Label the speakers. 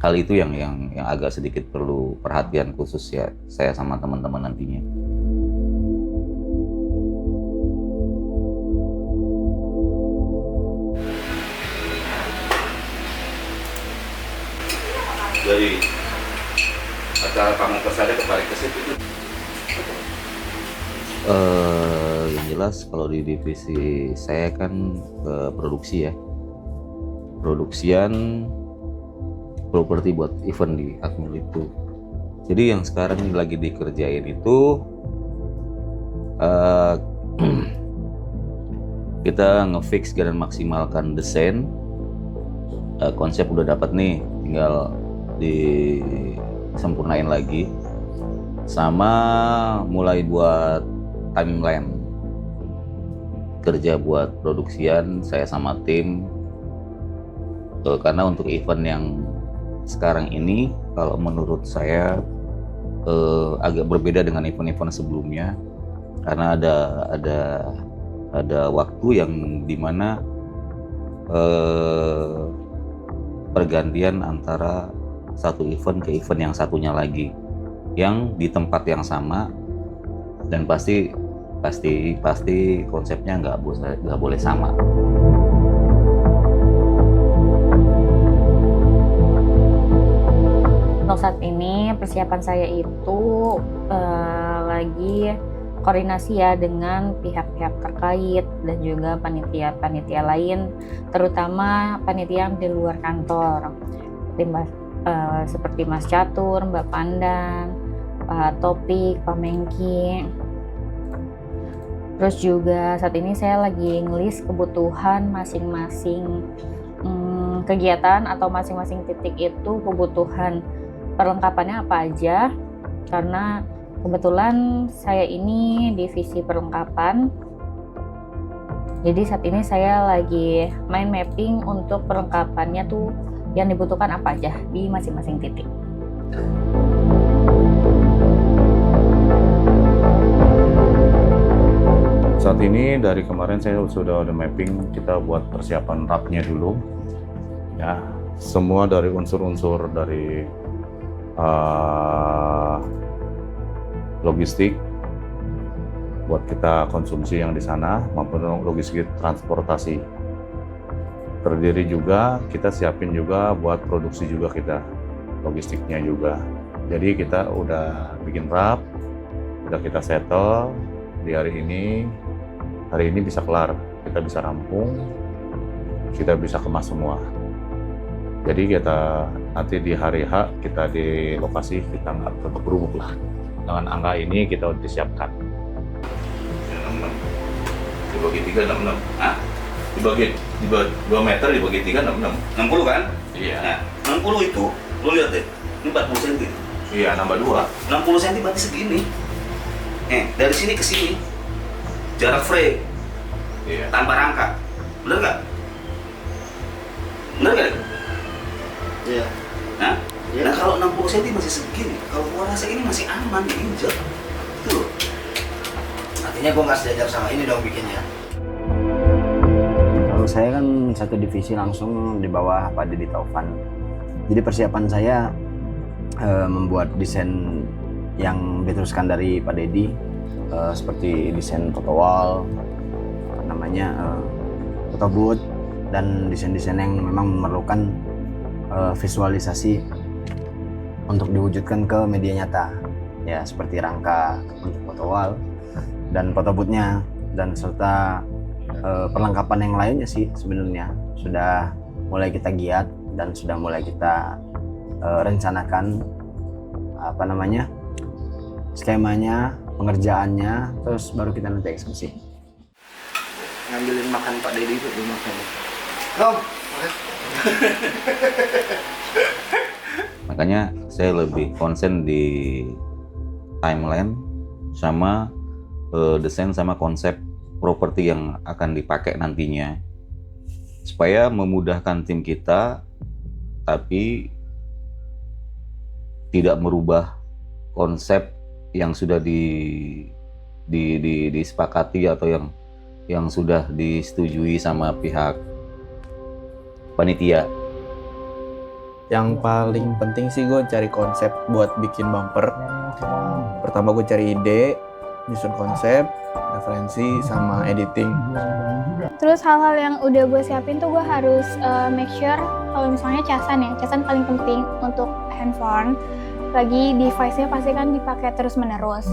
Speaker 1: hal itu yang agak sedikit perlu perhatian khusus ya saya sama teman-teman nantinya. Dari acara pamungkas ada kebalik ke situ. Yang jelas kalau di divisi saya kan produksi ya, produksian properti buat event di Akmil itu. Jadi yang sekarang lagi dikerjain itu kita ngefix dan maksimalkan desain. Konsep udah dapat nih, tinggal disempurnain lagi, sama mulai buat timeline kerja buat produksian saya sama tim. Karena untuk event yang sekarang ini kalau menurut saya agak berbeda dengan event-event sebelumnya, karena ada waktu yang dimana pergantian antara satu event ke event yang satunya lagi, yang di tempat yang sama, dan pasti konsepnya nggak boleh sama.
Speaker 2: Untuk saat ini persiapan saya itu lagi koordinasi ya dengan pihak-pihak terkait dan juga panitia-panitia lain, terutama panitia yang di luar kantor, seperti Mas Catur, Mbak Pandan, Pak Topik, Pak Mengki. Terus juga saat ini saya lagi ngelis kebutuhan masing-masing kegiatan atau masing-masing titik itu kebutuhan perlengkapannya apa aja, karena kebetulan saya ini divisi perlengkapan. Jadi saat ini saya lagi main mapping untuk perlengkapannya tuh yang dibutuhkan apa aja di masing-masing titik.
Speaker 3: Saat ini dari kemarin saya sudah ada mapping, kita buat persiapan rapnya dulu ya, semua dari unsur-unsur dari logistik buat kita konsumsi yang di sana maupun logistik transportasi. Terdiri juga kita siapin juga buat produksi juga, kita logistiknya juga. Jadi kita udah bikin rap, udah kita settle di hari ini bisa kelar, kita bisa rampung, kita bisa kemas semua. Jadi kita nanti di hari H kita di lokasi kita nggak terberubuk lah. Dengan angka ini kita udah disiapkan.
Speaker 1: 66 dibagi 3 66. Hah? Dibagi 2 meter dibagi 3 66. 60 kan?
Speaker 3: Iya.
Speaker 1: Nah, 60 itu lu lihat deh. Ini 40 cm.
Speaker 3: Iya, nambah 2.
Speaker 1: 60 cm berarti segini. Dari sini ke sini jarak frame.
Speaker 3: Iya.
Speaker 1: Tanpa rangka. Bener nggak? Bener nggak?
Speaker 4: Iya.
Speaker 1: Nah,
Speaker 4: Iya.
Speaker 1: nah kalau 60 cm masih segini, kalau gua rasa ini masih aman diinjak. Tuh.
Speaker 4: Artinya gue nggak sejajar sama ini dong bikinnya. Kalau saya kan satu divisi langsung di bawah Pak Dedi Taufan. Jadi persiapan saya membuat desain yang diteruskan dari Pak Dedi, seperti desain photo wall, photo booth, dan desain-desain yang memang memerlukan visualisasi untuk diwujudkan ke media nyata, ya seperti rangka untuk photo wall dan photo booth-nya, dan serta perlengkapan yang lainnya sih sebenarnya sudah mulai kita giat dan sudah mulai kita rencanakan skemanya, pengerjaannya, terus baru kita nanti eksekusi.
Speaker 5: Ngambilin makan Pak Dedi itu belum makan.
Speaker 4: Tom,
Speaker 1: Makanya saya lebih konsen di timeline sama desain sama konsep properti yang akan dipakai nantinya, supaya memudahkan tim kita tapi tidak merubah konsep yang sudah disepakati atau yang sudah disetujui sama pihak panitia.
Speaker 6: Yang paling penting sih gue cari konsep buat bikin bumper. Pertama gue cari ide, nyusun konsep, referensi, sama editing.
Speaker 7: Terus hal-hal yang udah gue siapin tuh gue harus make sure kalau misalnya casan paling penting untuk handphone. Lagi device-nya pasti kan dipakai terus-menerus.